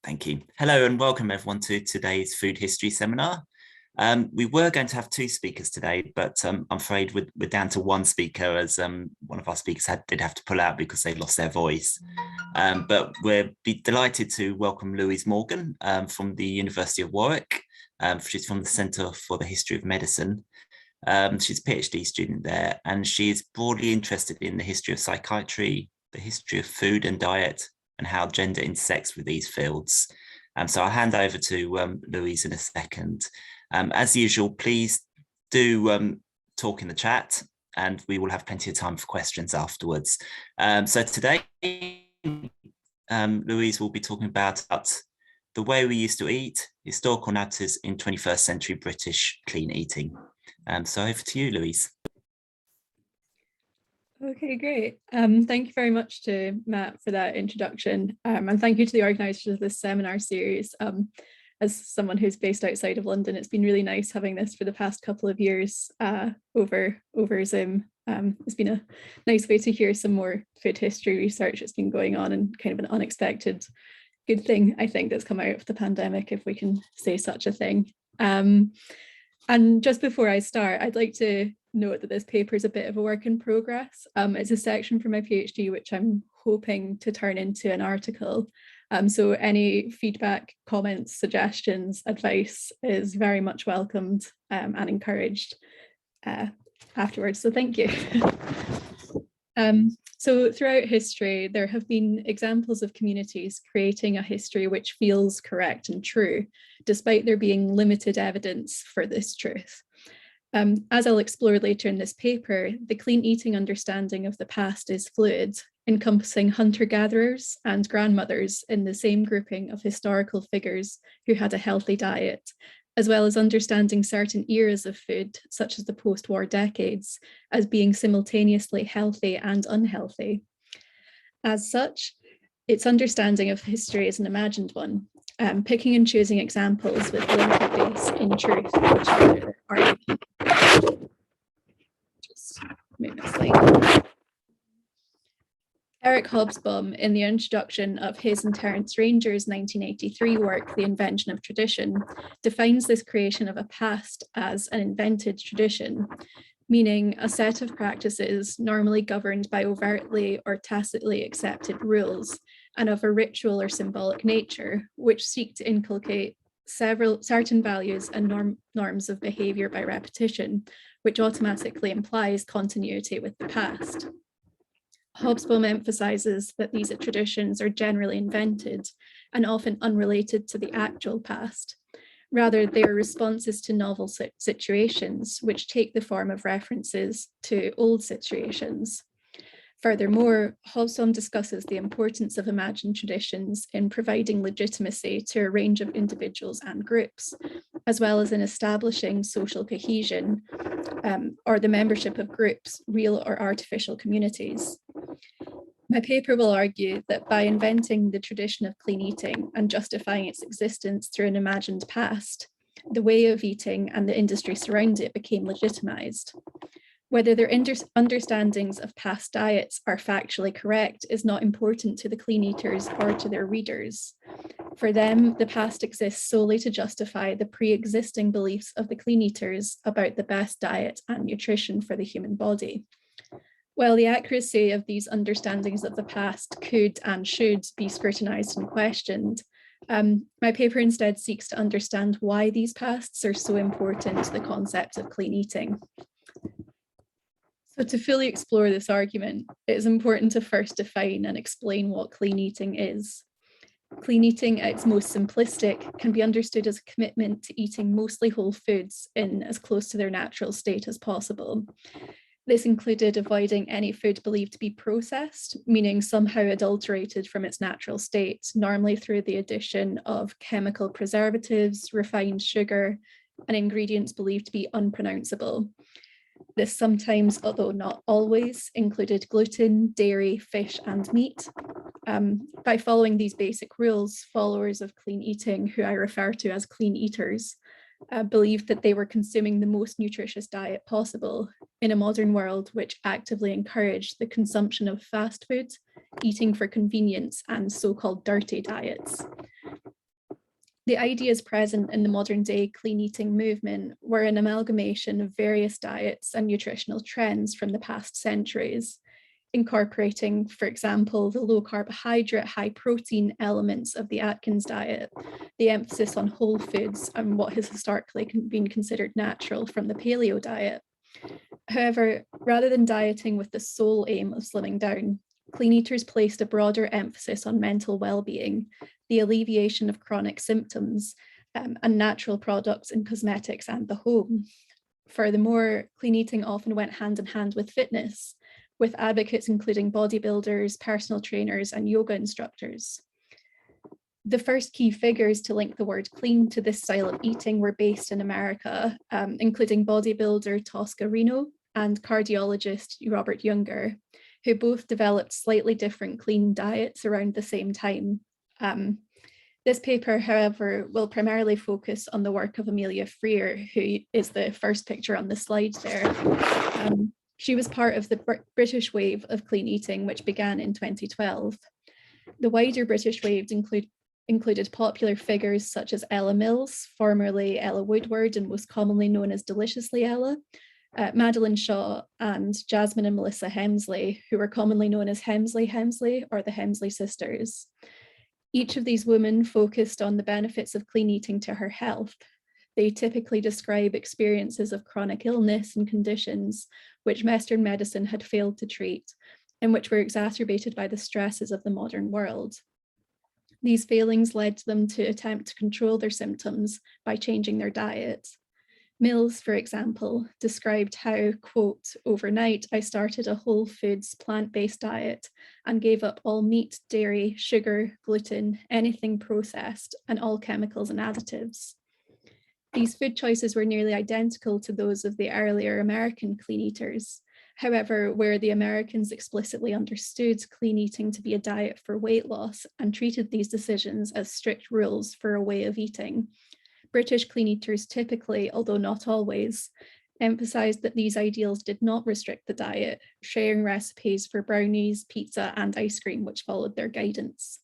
Thank you. Hello and welcome everyone to today's food history seminar. We were going to have two speakers today, but I'm afraid we're down to one speaker as one of our speakers did have to pull out because they lost their voice. But we'll be delighted to welcome Louise Morgan from the University of Warwick. She's from the Centre for the History of Medicine. She's a PhD student there, and she is broadly interested in the history of psychiatry, the history of food and diet, and how gender intersects with these fields. So I'll hand over to Louise in a second. As usual, please do talk in the chat, and we will have plenty of time for questions afterwards. So today, Louise will be talking about the way we used to eat, historical narratives in 21st century British clean eating. So over to you, Louise. Okay, great. Thank you very much to Matt for that introduction, and thank you to the organisers of this seminar series. As someone who's based outside of London, it's been really nice having this for the past couple of years over Zoom. It's been a nice way to hear some more food history research that's been going on, and kind of an unexpected good thing, I think, that's come out of the pandemic, if we can say such a thing. And just before I start, I'd like to note that this paper is a bit of a work in progress. It's a section from my PhD, which I'm hoping to turn into an article. So any feedback, comments, suggestions, advice is very much welcomed and encouraged afterwards. So thank you. So throughout history, there have been examples of communities creating a history which feels correct and true, despite there being limited evidence for this truth. As I'll explore later in this paper, the clean eating understanding of the past is fluid, encompassing hunter-gatherers and grandmothers in the same grouping of historical figures who had a healthy diet, as well as understanding certain eras of food, such as the post-war decades, as being simultaneously healthy and unhealthy. As such, its understanding of history is an imagined one, picking and choosing examples with limited base in truth, which further argument. Just move this slide. Eric Hobsbawm, in the introduction of his and Terence Ranger's 1983 work, The Invention of Tradition, defines this creation of a past as an invented tradition, meaning a set of practices normally governed by overtly or tacitly accepted rules and of a ritual or symbolic nature, which seek to inculcate certain values and norms of behavior by repetition, which automatically implies continuity with the past. Hobsbawm emphasizes that these traditions are generally invented and often unrelated to the actual past. Rather, they are responses to novel situations, which take the form of references to old situations. Furthermore, Hobsbawm discusses the importance of imagined traditions in providing legitimacy to a range of individuals and groups, as well as in establishing social cohesion, or the membership of groups, real or artificial communities. My paper will argue that by inventing the tradition of clean eating and justifying its existence through an imagined past, the way of eating and the industry surrounding it became legitimized. Whether their understandings of past diets are factually correct is not important to the clean eaters or to their readers. For them, the past exists solely to justify the pre-existing beliefs of the clean eaters about the best diet and nutrition for the human body. While the accuracy of these understandings of the past could and should be scrutinized and questioned, my paper instead seeks to understand why these pasts are so important to the concept of clean eating. So to fully explore this argument, it is important to first define and explain what clean eating is. Clean eating, at its most simplistic, can be understood as a commitment to eating mostly whole foods in as close to their natural state as possible. This included avoiding any food believed to be processed, meaning somehow adulterated from its natural state, normally through the addition of chemical preservatives, refined sugar, and ingredients believed to be unpronounceable. This sometimes, although not always, included gluten, dairy, fish, and meat. By following these basic rules, followers of clean eating, who I refer to as clean eaters, believed that they were consuming the most nutritious diet possible in a modern world which actively encouraged the consumption of fast food, eating for convenience, and so-called dirty diets. The ideas present in the modern day clean eating movement were an amalgamation of various diets and nutritional trends from the past centuries, incorporating, for example, the low carbohydrate, high protein elements of the Atkins diet, the emphasis on whole foods, and what has historically been considered natural from the paleo diet. However, rather than dieting with the sole aim of slimming down, clean eaters placed a broader emphasis on mental well-being, the alleviation of chronic symptoms, and natural products in cosmetics and the home. Furthermore, clean eating often went hand in hand with fitness, with advocates including bodybuilders, personal trainers, and yoga instructors. The first key figures to link the word clean to this style of eating were based in America, including bodybuilder Tosca Reno and cardiologist Robert Younger, who both developed slightly different clean diets around the same time. This paper, however, will primarily focus on the work of Amelia Freer, who is the first picture on the slide there. She was part of the British wave of clean eating, which began in 2012. The wider British wave included popular figures such as Ella Mills, formerly Ella Woodward and most commonly known as Deliciously Ella, Madeline Shaw, and Jasmine and Melissa Hemsley, who were commonly known as Hemsley or the Hemsley sisters. Each of these women focused on the benefits of clean eating to her health. They typically describe experiences of chronic illness and conditions which Western medicine had failed to treat and which were exacerbated by the stresses of the modern world. These failings led them to attempt to control their symptoms by changing their diet. Mills, for example, described how, quote, "Overnight, I started a whole foods, plant-based diet and gave up all meat, dairy, sugar, gluten, anything processed, and all chemicals and additives." These food choices were nearly identical to those of the earlier American clean eaters. However, where the Americans explicitly understood clean eating to be a diet for weight loss and treated these decisions as strict rules for a way of eating, British clean eaters typically, although not always, emphasized that these ideals did not restrict the diet, sharing recipes for brownies, pizza, and ice cream, which followed their guidance.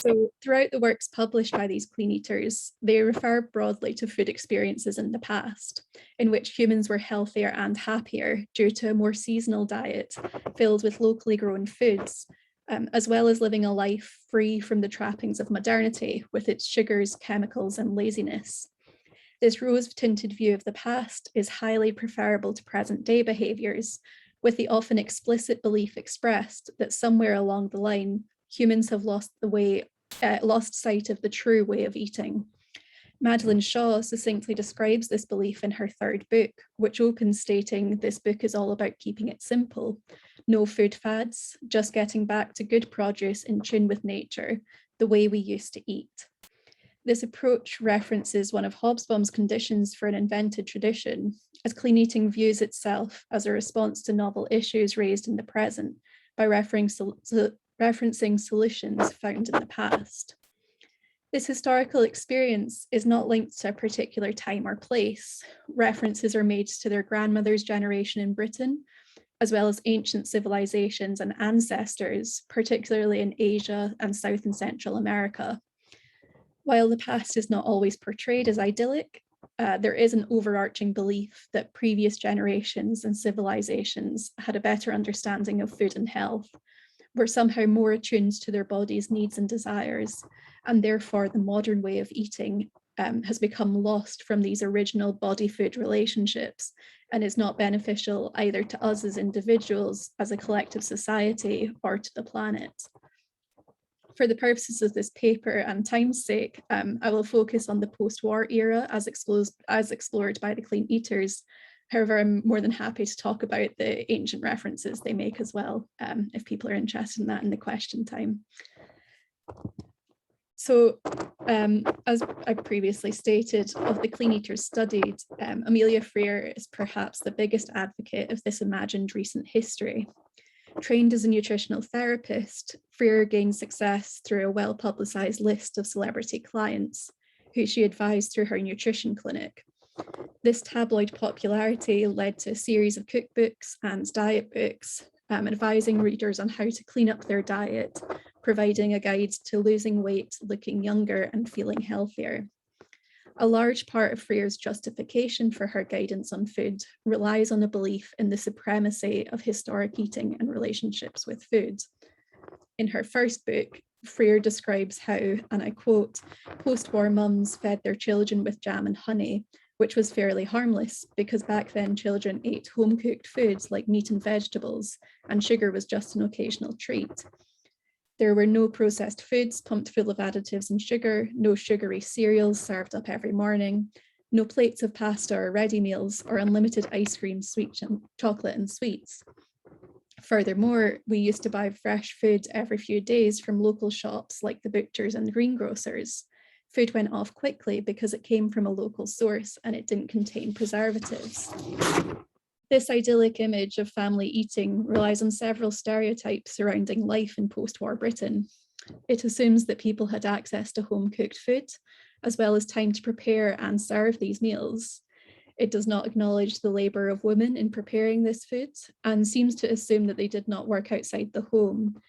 So throughout the works published by these clean eaters, they refer broadly to food experiences in the past, in which humans were healthier and happier due to a more seasonal diet filled with locally grown foods, as well as living a life free from the trappings of modernity with its sugars, chemicals, and laziness. This rose-tinted view of the past is highly preferable to present-day behaviours, with the often explicit belief expressed that somewhere along the line, humans have lost sight of the true way of eating. Madeline Shaw succinctly describes this belief in her third book, which opens stating this book is all about keeping it simple. No food fads, just getting back to good produce in tune with nature, the way we used to eat. This approach references one of Hobsbawm's conditions for an invented tradition, as clean eating views itself as a response to novel issues raised in the present by referencing solutions found in the past. This historical experience is not linked to a particular time or place. References are made to their grandmother's generation in Britain, as well as ancient civilizations and ancestors, particularly in Asia and South and Central America. While the past is not always portrayed as idyllic, there is an overarching belief that previous generations and civilizations had a better understanding of food and health, were somehow more attuned to their body's needs and desires, and therefore the modern way of eating has become lost from these original body-food relationships and is not beneficial either to us as individuals, as a collective society, or to the planet. For the purposes of this paper and time's sake, I will focus on the post-war era as explored by the clean eaters. However, I'm more than happy to talk about the ancient references they make as well, if people are interested in that in the question time. So, as I previously stated, of the clean eaters studied, Amelia Freer is perhaps the biggest advocate of this imagined recent history. Trained as a nutritional therapist, Freer gained success through a well-publicized list of celebrity clients who she advised through her nutrition clinic. This tabloid popularity led to a series of cookbooks and diet books, advising readers on how to clean up their diet providing a guide to losing weight, looking younger, and feeling healthier. A large part of Freer's justification for her guidance on food relies on a belief in the supremacy of historic eating and relationships with food. In her first book, Freer describes how, and I quote, post-war mums fed their children with jam and honey, which was fairly harmless because back then children ate home-cooked foods like meat and vegetables, and sugar was just an occasional treat. There were no processed foods pumped full of additives and sugar, no sugary cereals served up every morning, no plates of pasta or ready meals, or unlimited ice cream, sweet chocolate and sweets. Furthermore, we used to buy fresh food every few days from local shops like the butchers and greengrocers. Food went off quickly because it came from a local source and it didn't contain preservatives. This idyllic image of family eating relies on several stereotypes surrounding life in post-war Britain. It assumes that people had access to home-cooked food, as well as time to prepare and serve these meals. It does not acknowledge the labour of women in preparing this food and seems to assume that they did not work outside the home.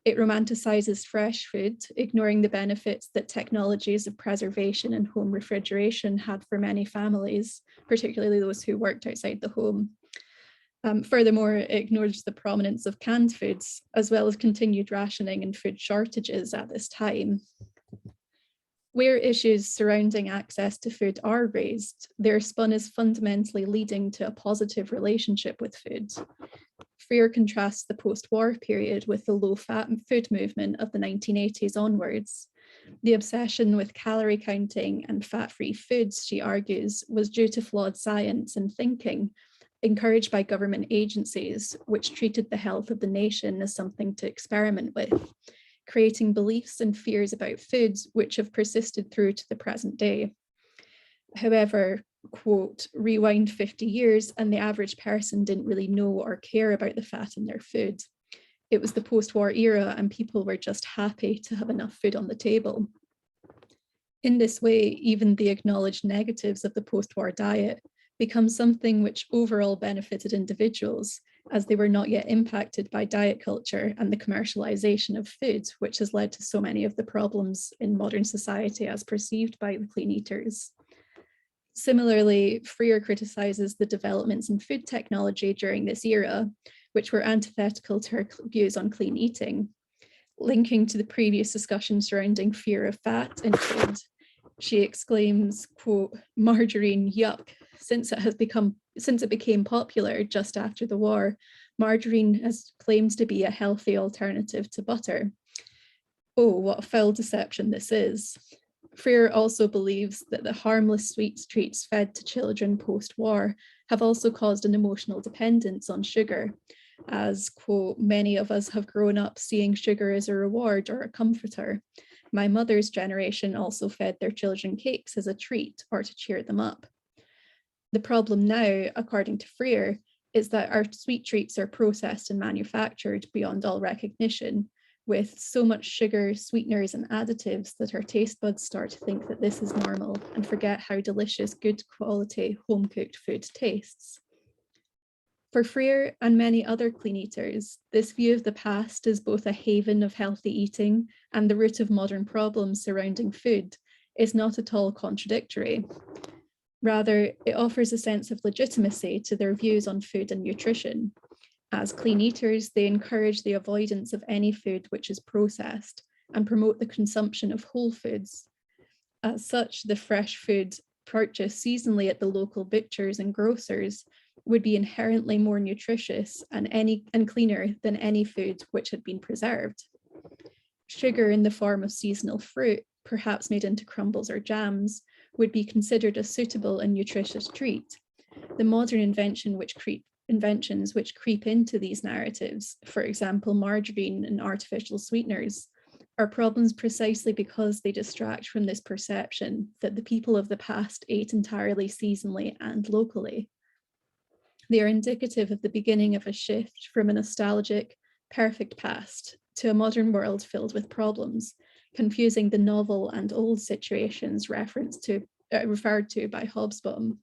It romanticizes fresh food, ignoring the benefits that technologies of preservation and home refrigeration had for many families, particularly those who worked outside the home. Furthermore, it ignores the prominence of canned foods, as well as continued rationing and food shortages at this time. Where issues surrounding access to food are raised, they're spun as fundamentally leading to a positive relationship with food. Freer contrasts the post-war period with the low-fat food movement of the 1980s onwards. The obsession with calorie counting and fat-free foods, she argues, was due to flawed science and thinking, encouraged by government agencies, which treated the health of the nation as something to experiment with, creating beliefs and fears about foods which have persisted through to the present day. However, quote, rewind 50 years and the average person didn't really know or care about the fat in their food. It was the post-war era and people were just happy to have enough food on the table. In this way, even the acknowledged negatives of the post-war diet become something which overall benefited individuals, as they were not yet impacted by diet culture and the commercialization of food, which has led to so many of the problems in modern society as perceived by the clean eaters. Similarly, Freer criticizes the developments in food technology during this era, which were antithetical to her views on clean eating. Linking to the previous discussion surrounding fear of fat in food, she exclaims, quote, margarine, yuck. Since it became popular just after the war, margarine has claimed to be a healthy alternative to butter. Oh, what a foul deception this is. Freer also believes that the harmless sweet treats fed to children post-war have also caused an emotional dependence on sugar, as, quote, many of us have grown up seeing sugar as a reward or a comforter. My mother's generation also fed their children cakes as a treat or to cheer them up. The problem now, according to Freer, is that our sweet treats are processed and manufactured beyond all recognition, with so much sugar, sweeteners, and additives that our taste buds start to think that this is normal and forget how delicious, good quality, home-cooked food tastes. For Freer and many other clean eaters, this view of the past is both a haven of healthy eating and the root of modern problems surrounding food is not at all contradictory. Rather, it offers a sense of legitimacy to their views on food and nutrition. As clean eaters, they encourage the avoidance of any food which is processed and promote the consumption of whole foods. As such, the fresh food purchased seasonally at the local butchers and grocers would be inherently more nutritious and cleaner than any food which had been preserved. Sugar in the form of seasonal fruit, perhaps made into crumbles or jams, would be considered a suitable and nutritious treat. The modern inventions which creep into these narratives, for example, margarine and artificial sweeteners, are problems precisely because they distract from this perception that the people of the past ate entirely seasonally and locally. They are indicative of the beginning of a shift from a nostalgic, perfect past to a modern world filled with problems, confusing the novel and old situations referred to by Hobsbawm.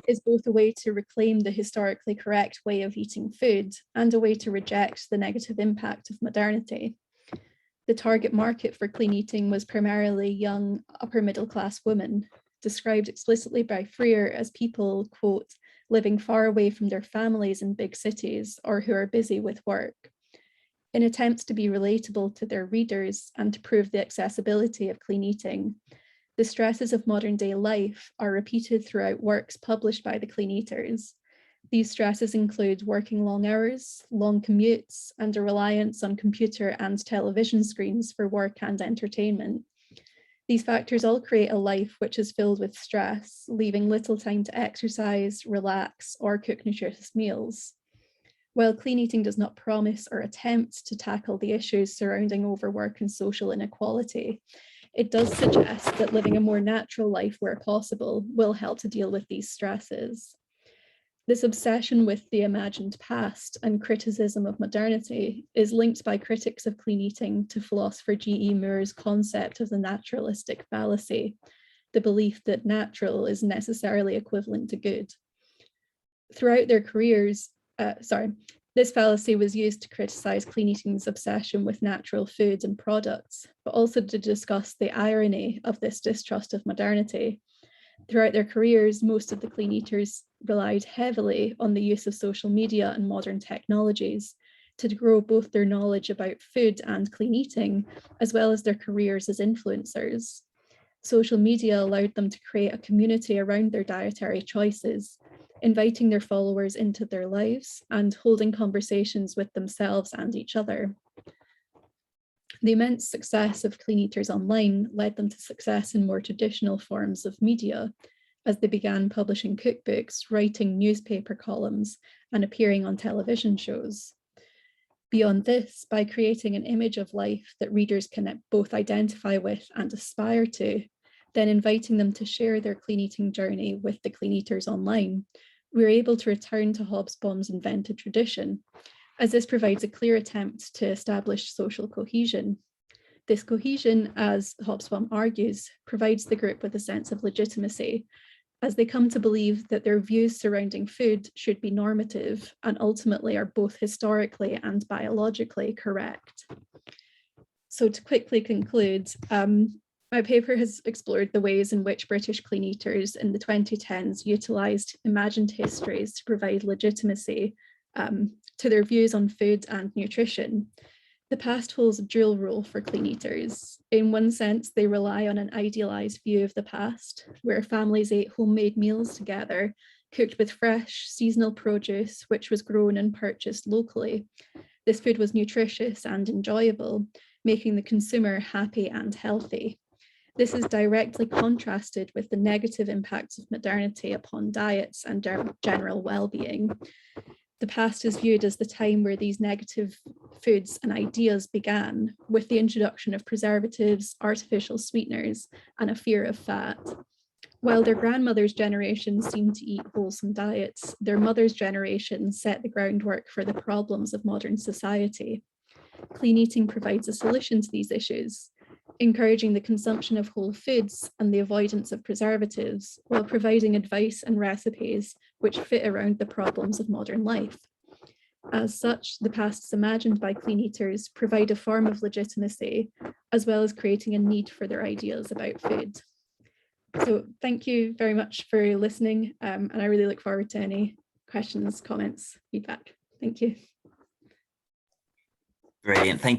is both a way to reclaim the historically correct way of eating food and a way to reject the negative impact of modernity. The target market for clean eating was primarily young, upper middle class women, described explicitly by Freer as people, quote, living far away from their families in big cities or who are busy with work. In attempts to be relatable to their readers and to prove the accessibility of clean eating, the stresses of modern day life are repeated throughout works published by the clean eaters. These stresses include working long hours, long commutes, and a reliance on computer and television screens for work and entertainment. These factors all create a life which is filled with stress, leaving little time to exercise, relax, or cook nutritious meals. While clean eating does not promise or attempt to tackle the issues surrounding overwork and social inequality, it does suggest that living a more natural life where possible will help to deal with these stresses. This obsession with the imagined past and criticism of modernity is linked by critics of clean eating to philosopher G.E. Moore's concept of the naturalistic fallacy, the belief that natural is necessarily equivalent to good. Throughout their careers, this fallacy was used to criticize clean eating's obsession with natural foods and products, but also to discuss the irony of this distrust of modernity. Throughout their careers, most of the clean eaters relied heavily on the use of social media and modern technologies to grow both their knowledge about food and clean eating, as well as their careers as influencers. Social media allowed them to create a community around their dietary choices, inviting their followers into their lives and holding conversations with themselves and each other. The immense success of clean eaters online led them to success in more traditional forms of media, as they began publishing cookbooks, writing newspaper columns, and appearing on television shows. Beyond this, by creating an image of life that readers can both identify with and aspire to, then inviting them to share their clean eating journey with the clean eaters online, we're able to return to Hobsbawm's invented tradition, as this provides a clear attempt to establish social cohesion. This cohesion, as Hobsbawm argues, provides the group with a sense of legitimacy, as they come to believe that their views surrounding food should be normative and ultimately are both historically and biologically correct. So to quickly conclude, my paper has explored the ways in which British clean eaters in the 2010s utilised imagined histories to provide legitimacy to their views on food and nutrition. The past holds a dual role for clean eaters. In one sense, they rely on an idealised view of the past, where families ate homemade meals together, cooked with fresh, seasonal produce, which was grown and purchased locally. This food was nutritious and enjoyable, making the consumer happy and healthy. This is directly contrasted with the negative impacts of modernity upon diets and general well-being. The past is viewed as the time where these negative foods and ideas began, with the introduction of preservatives, artificial sweeteners, and a fear of fat. While their grandmother's generation seemed to eat wholesome diets, their mother's generation set the groundwork for the problems of modern society. Clean eating provides a solution to these issues, encouraging the consumption of whole foods and the avoidance of preservatives, while providing advice and recipes which fit around the problems of modern life. As such, the pasts imagined by clean eaters provide a form of legitimacy, as well as creating a need for their ideas about food. So thank you very much for listening, and I really look forward to any questions, comments, feedback. Thank you. Brilliant. Thank